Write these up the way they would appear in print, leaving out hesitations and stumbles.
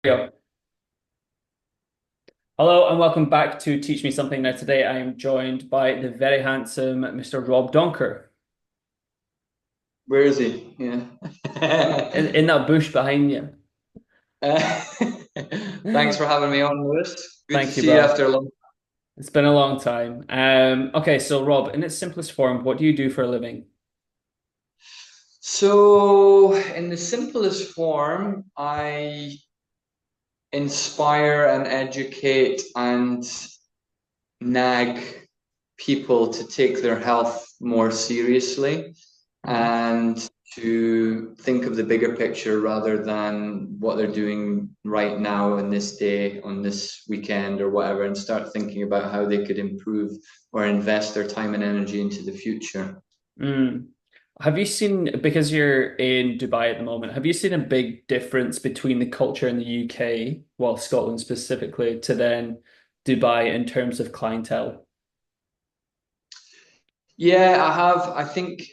Go. Hello and welcome back to Teach Me Something. Now, today I am joined by the very handsome Mr. Rob Donker. Where is he? Yeah. In that bush behind you. Uh, Thanks for having me on, Lewis. Good to Thank you, see you bro. after a long. It's been a long time. Okay, so Rob, in its simplest form, what do you do for a living? So, in the simplest form, I inspire and educate and nag people to take their health more seriously Mhm. and to think of the bigger picture rather than what they're doing right now in this day, on this weekend or whatever, and start thinking about how they could improve or invest their time and energy into the future. Mm. Have you seen, because you're in Dubai at the moment, have you seen a big difference between the culture in the UK, well, Scotland specifically, to then Dubai in terms of clientele? Yeah, I have. I think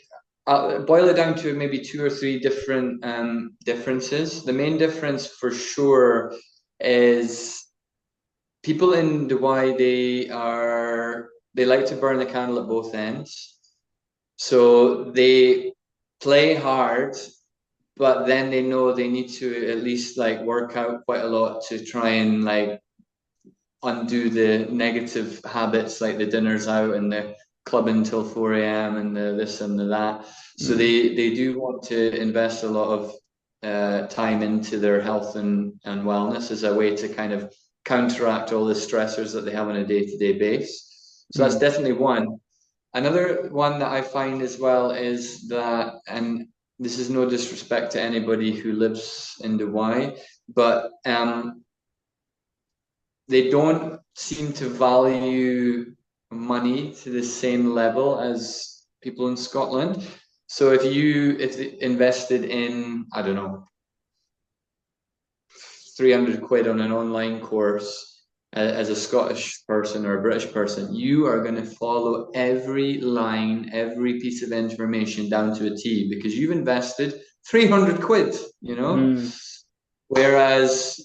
I'll boil it down to maybe two or three different differences. The main difference for sure is people in Dubai, they like to burn the candle at both ends. So they play hard, but then they know they need to at least like work out quite a lot to try and like undo the negative habits like the dinners out and the clubbing till 4 a.m. and the this and the that. So Mm. they do want to invest a lot of time into their health and wellness as a way to kind of counteract all the stressors that they have on a day-to-day base. So that's Mm. definitely one. Another one that I find as well is that, and this is no disrespect to anybody who lives in Dubai, but they don't seem to value money to the same level as people in Scotland. So if they invested in, I don't know, 300 quid on an online course as a Scottish person or a British person, you are going to follow every line, every piece of information down to a T because you've invested 300 quid, you know? Mm. Whereas,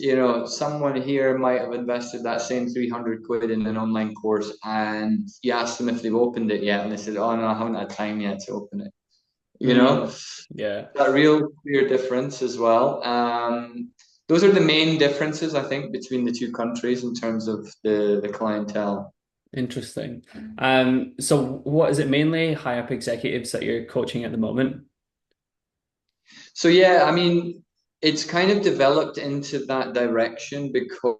someone here might have invested that same 300 quid in an online course and you ask them if they've opened it yet, and they said, oh no, I haven't had time yet to open it. You know, Mm. Yeah. that real clear difference as well. Those are the main differences, I think, between the two countries in terms of the clientele. Interesting. So what is it mainly high up executives that you're coaching at the moment? So yeah, I mean, it's kind of developed into that direction because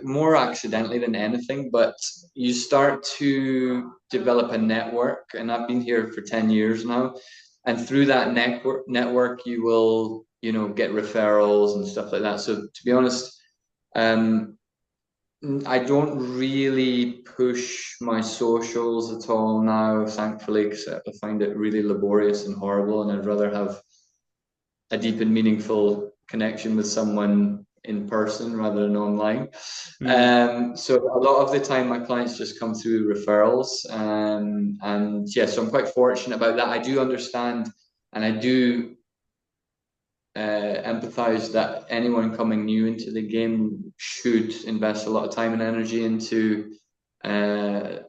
more accidentally than anything, but you start to develop a network, and I've been here for 10 years now, and through that network you will, get referrals and stuff like that. So to be honest, um, I don't really push my socials at all now, thankfully, because I find it really laborious and horrible, and I'd rather have a deep and meaningful connection with someone in person rather than online. Mm. So a lot of the time, my clients just come through referrals, and yeah, so I'm quite fortunate about that. I do understand, and I do empathize that anyone coming new into the game should invest a lot of time and energy into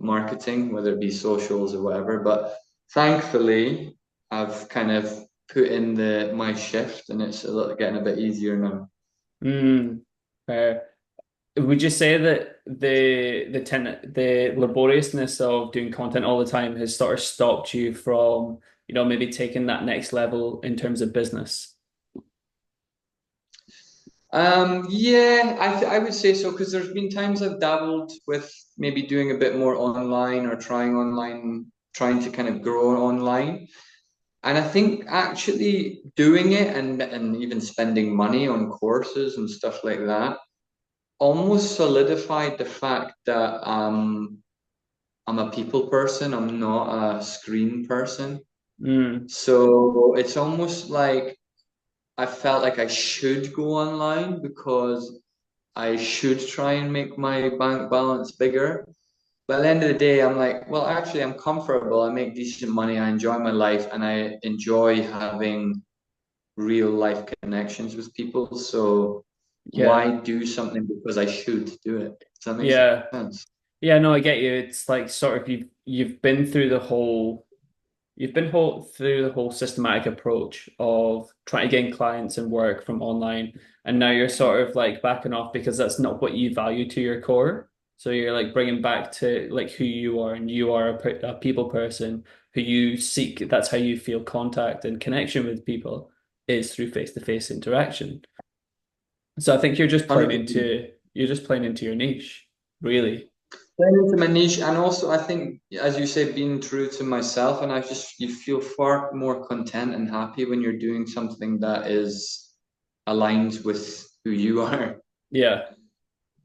marketing, whether it be socials or whatever. But thankfully, I've kind of put in the my shift, and it's getting a bit easier now. Mm. Fair. Would you say that the laboriousness of doing content all the time has sort of stopped you from, maybe taking that next level in terms of business? Yeah, I would say so because there's been times I've dabbled with maybe doing a bit more online or trying online, trying to kind of grow online. And I think actually doing it and even spending money on courses and stuff like that almost solidified the fact that I'm a people person. I'm not a screen person. Mm. So it's almost like I felt like I should go online because I should try and make my bank balance bigger. But at the end of the day, I'm like, well, actually, I'm comfortable. I make decent money. I enjoy my life and I enjoy having real life connections with people. So Yeah. why do something because I should do it? Does that make Yeah. sense? Yeah, no, I get you. It's like sort of you've been through the whole through the whole systematic approach of trying to gain clients and work from online, and now you're sort of like backing off because that's not what you value to your core. So you're like bringing back to like who you are, and you are a people person who you seek. That's how you feel contact and connection with people is through face-to-face interaction. So I think Hundred percent. you're just playing into your niche, really. Playing into my niche, and also I think, as you say, being true to myself, and I just you feel far more content and happy when you're doing something that is aligned with who you are. Yeah.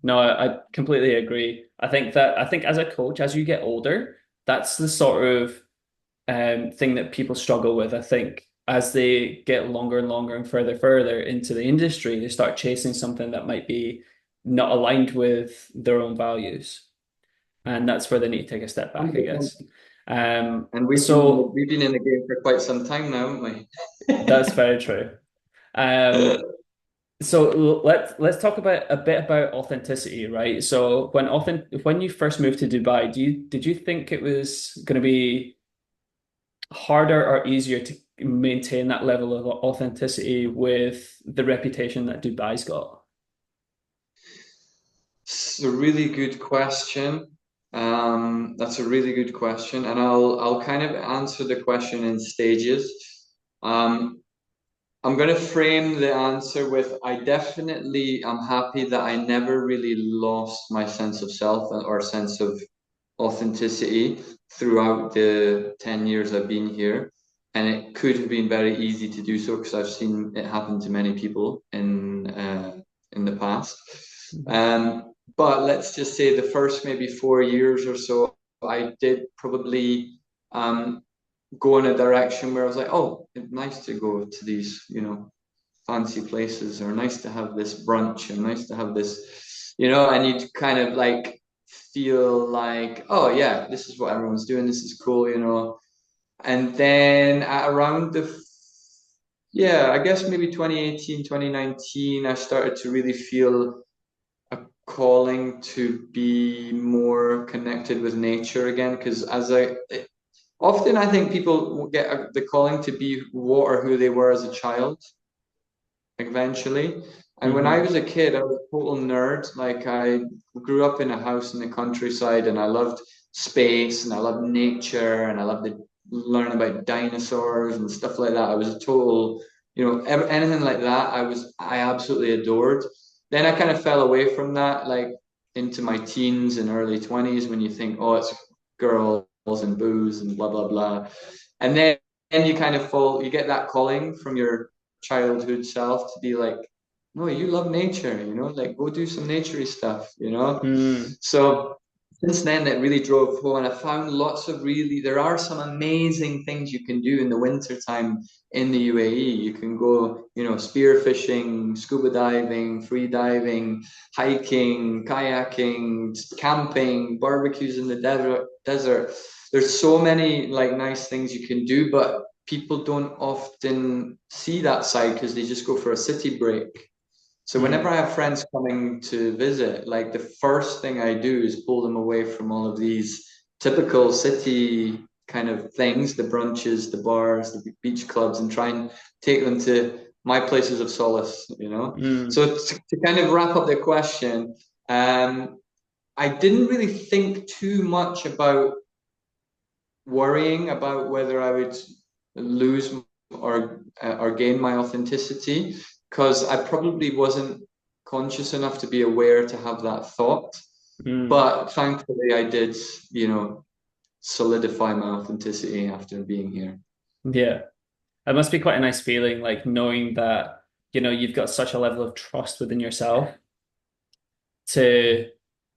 No, I completely agree. I think as a coach, as you get older, that's the sort of thing that people struggle with. I think as they get longer and longer and further into the industry, they start chasing something that might be not aligned with their own values, and that's where they need to take a step back, I guess. And So we've been in the game for quite some time now, haven't that's we? very true. Um, So let's talk about a bit about authenticity, right? So when you first moved to Dubai, did you think it was going to be harder or easier to maintain that level of authenticity with the reputation that Dubai's got? It's a really good question. That's a really good question, and I'll kind of answer the question in stages. Um, I'm going to frame the answer with I definitely am happy that I never really lost my sense of self or sense of authenticity throughout the 10 years I've been here. And it could have been very easy to do so because I've seen it happen to many people in the past. Mhm. But let's just say the first maybe 4 years or so, I did probably go in a direction where I was like, oh, it's nice to go to these, fancy places, or nice to have this brunch, and nice to have this, and you'd kind of like feel like, oh yeah, this is what everyone's doing, this is cool. And then at around yeah, I guess maybe 2018, 2019, I started to really feel a calling to be more connected with nature again, because often I think people get the calling to be what or who they were as a child eventually. And when I Hmm. was a kid, I was a total nerd. Like I grew up in a house in the countryside, and I loved space, and I loved nature, and I loved to learn about dinosaurs and stuff like that. I was a total, anything like that. I absolutely adored. Then I kind of fell away from that, like into my teens and early 20s, when you think, oh, it's girls and booze and blah blah blah. And then you kind of you get that calling from your childhood self to be like, no, you love nature, like go do some naturey stuff. Mm. So since then, it really drove home, and I found there are some amazing things you can do in the winter time in the UAE. You can go, spearfishing, scuba diving, free diving, hiking, kayaking, camping, barbecues in the desert. There's so many like nice things you can do, but people don't often see that side because they just go for a city break. So whenever Mm. I have friends coming to visit, like the first thing I do is pull them away from all of these typical city kind of things, the brunches, the bars, the beach clubs, and try and take them to my places of solace. Mm. So to kind of wrap up the question, I didn't really think too much about worrying about whether I would lose or gain my authenticity, because I probably wasn't conscious enough to be aware to have that thought. Mm. But thankfully, I did, solidify my authenticity after being here. Yeah. It must be quite a nice feeling, like knowing that, you've got such a level of trust within yourself to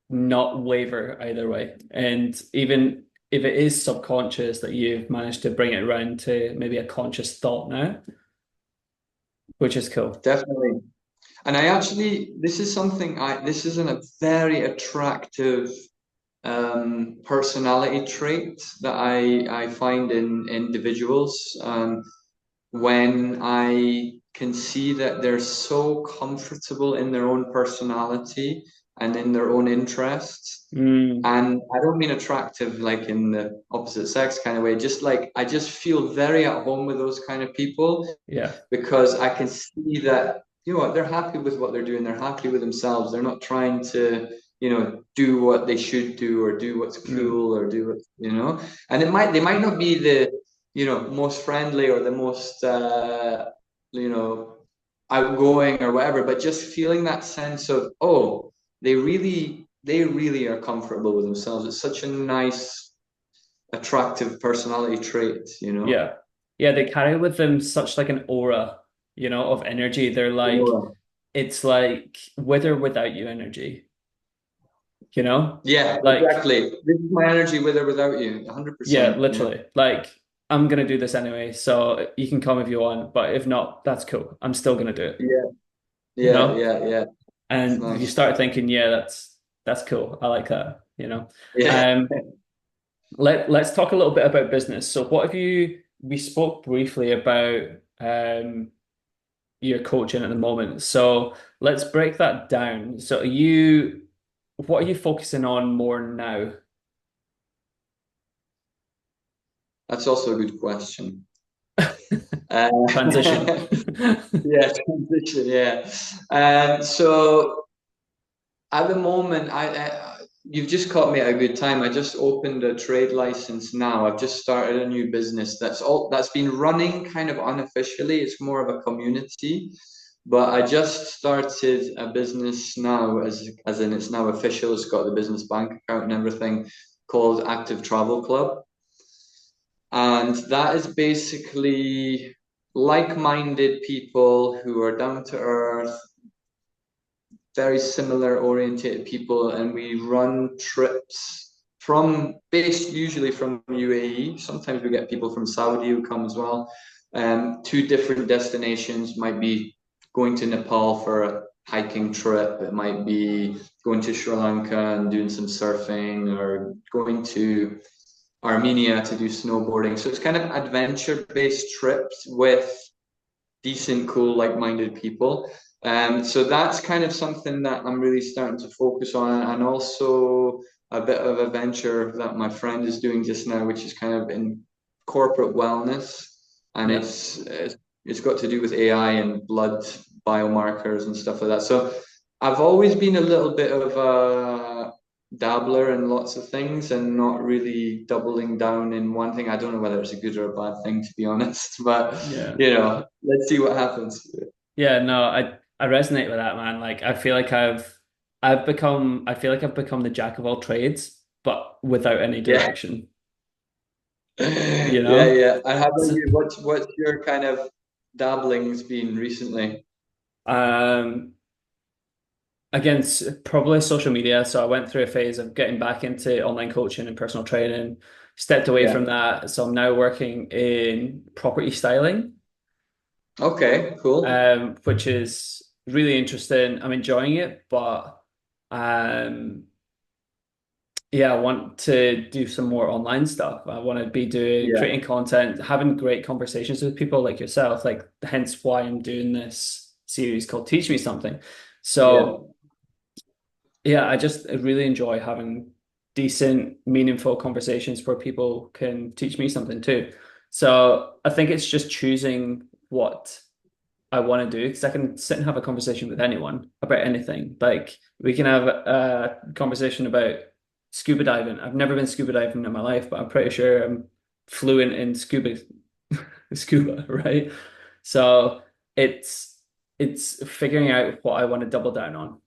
not waver either way. And even if it is subconscious that you've managed to bring it around to maybe a conscious thought now, which is cool. Definitely. And this is a very attractive personality trait that I find in individuals. When I can see that they're so comfortable in their own personality and in their own interests. Mm, And I don't mean attractive like in the opposite sex kind of way, just like I just feel very at home with those kind of people yeah. because I can see that, you know what, they're happy with what they're doing, they're happy with themselves, they're not trying to, do what they should do or do what's Mm, cool or do what, and they might not be the, most friendly or the most, you know, outgoing or whatever, but just feeling that sense of, oh, they really are comfortable with themselves. It's such a nice, attractive personality trait, you know? yeah. Yeah, they carry with them such like an aura, of energy. They're like, Yeah, it's like with or without you energy, you know? yeah, Like, exactly. This is my energy with or without you. yeah, 100%. Yeah. literally. Like, I'm gonna do this anyway, so you can come if you want, but if not, that's cool. I'm still gonna do it, Yeah. you Yeah. know? Yeah. Yeah. It's And you nice. start thinking, yeah, that's cool. I like that. Yeah. Um, let's talk a little bit about business. So what have you we spoke briefly about your coaching at the moment. So let's break that down. So what are you focusing on more now? That's also a good question. Uh, Transition. yeah, transition. Yeah. So at the moment, you've just caught me at a good time. I just opened a trade license now. I've just started a new business that's been running kind of unofficially. It's more of a community, but I just started a business now, as in it's now official. It's got the business bank account and everything, called Active Travel Club, and that is basically like-minded people who are down to earth, very similar orientated people, and we run trips from based usually from UAE. Sometimes we get people from Saudi who come as well. To different destinations, might be going to Nepal for a hiking trip. It might be going to Sri Lanka and doing some surfing, or going to Armenia to do snowboarding. So it's kind of adventure-based trips with decent, cool, like-minded people. So that's kind of something that I'm really starting to focus on, and also a bit of a venture that my friend is doing just now, which is kind of in corporate wellness, and Yeah. it's got to do with AI and blood biomarkers and stuff like that. So I've always been a little bit of a dabbler in lots of things and not really doubling down in one thing. I don't know whether it's a good or a bad thing, to be honest, but Yeah. let's see what happens. Yeah, no, I resonate with that, man. Like I feel like I've become the jack of all trades, but without any Yeah, direction, you yeah, know? yeah. And how about So, you? What's your kind of dabblings been recently? um probably social media. So I went through a phase of getting back into online coaching and personal training, stepped away Yeah. from that. So I'm now working in property styling, Okay, cool. which is really interesting. I'm enjoying it, but um, yeah, I want to do some more online stuff. I want to be doing Yeah, creating content, having great conversations with people like yourself, like hence why I'm doing this series called Teach Me Something. yeah. So yeah, I just really enjoy having decent, meaningful conversations where people can teach me something too. So I think it's just choosing what I want to do because I can sit and have a conversation with anyone about anything. Like we can have a conversation about scuba diving. I've never been scuba diving in my life, but I'm pretty sure I'm fluent in scuba, right? So it's it's figuring out what I want to double down on.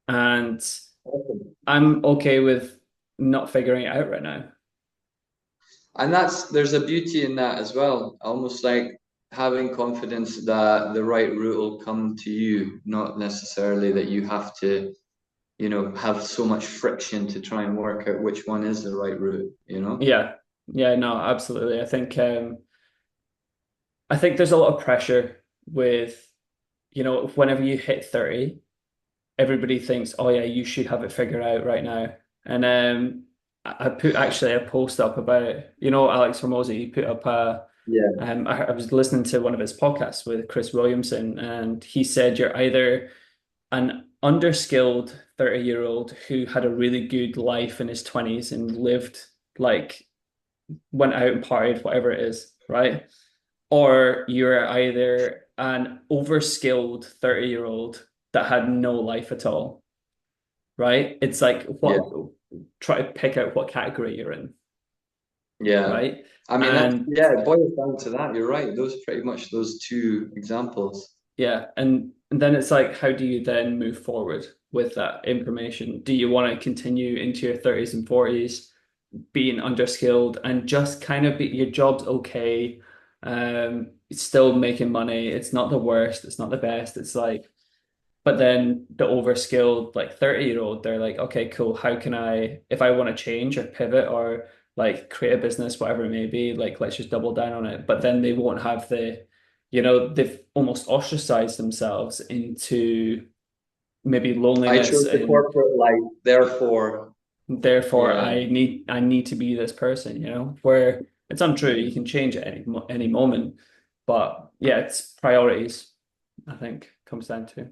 And Awesome. I'm okay with not figuring it out right now. And there's a beauty in that as well. Almost like having confidence that the right route will come to you, not necessarily that you have to, have so much friction to try and work out which one is the right route. Yeah. Yeah, no, absolutely. I think there's a lot of pressure with, whenever you hit 30, everybody thinks, oh yeah, you should have it figured out right now. And I put actually a post up about, Alex Hormozy, he put up a Yeah, I was listening to one of his podcasts with Chris Williamson, and he said you're either an underskilled 30-year-old who had a really good life in his 20s and lived like went out and partied, whatever it is, right? Or you're either an overskilled 30-year-old that had no life at all, right? It's like yeah, what try to pick out what category you're in, yeah. right? I mean, that's, And yeah, it boils down to that. You're right. Those pretty much those two examples. yeah, and then it's like, how do you then move forward with that information? Do you want to continue into your 30s and 40s being underskilled and just kind of be your job's okay? It's still making money. It's not the worst. It's not the best. It's like, but then the overskilled, like 30-year-old, they're like, okay, cool. How can I, if I want to change or pivot or like create a business, whatever it may be, like let's just double down on it. But then they won't have the, they've almost ostracized themselves into maybe I loneliness chose the and corporate life, therefore, therefore yeah, I need to be this person, where it's untrue. You can change at any moment. But yeah, it's priorities, I think, comes down to.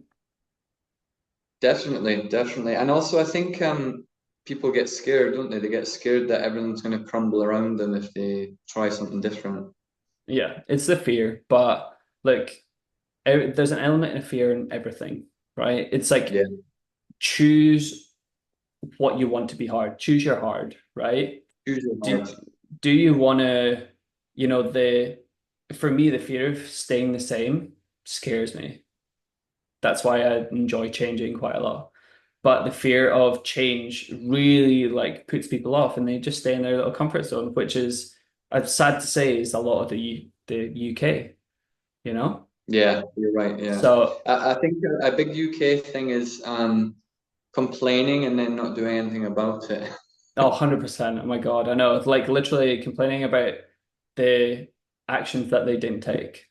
definitely, definitely. And also, I think people get scared, don't they? They get scared that everything's going to crumble around them if they try something different. Yeah, it's the fear, but like there's an element of fear in everything, right? It's like Yeah, choose what you want to be hard. Choose your hard, right? choose your Do heart. do you want to, the for me the fear of staying the same scares me. That's why I enjoy changing quite a lot. But the fear of change really like puts people off and they just stay in their little comfort zone, which is sad to say is a lot of the UK, you know? Yeah, you're right. Yeah, So, I think a big UK thing is complaining and then not doing anything about it. oh, 100%. Oh my God, I know. Like literally complaining about the actions that they didn't take,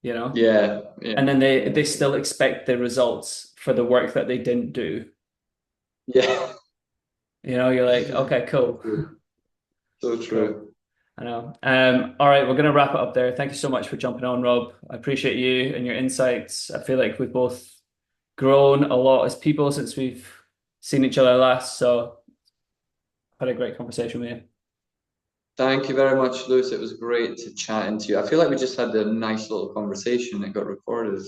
you know? Yeah, yeah, And then they yeah, still expect the results for the work that they didn't do. yeah. You're like, okay, So cool. true. So Cool. true. I know. All right, we're going to wrap it up there. Thank you so much for jumping on, Rob. I appreciate you and your insights. I feel like we've both grown a lot as people since we've seen each other last. So, had a great conversation with you. Thank you very much, Lewis. It was great to chat into you. I feel like we just had a nice little conversation that got recorded.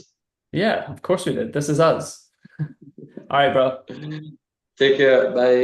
Yeah, of course we did. This is us. All right, bro. Take care. Bye.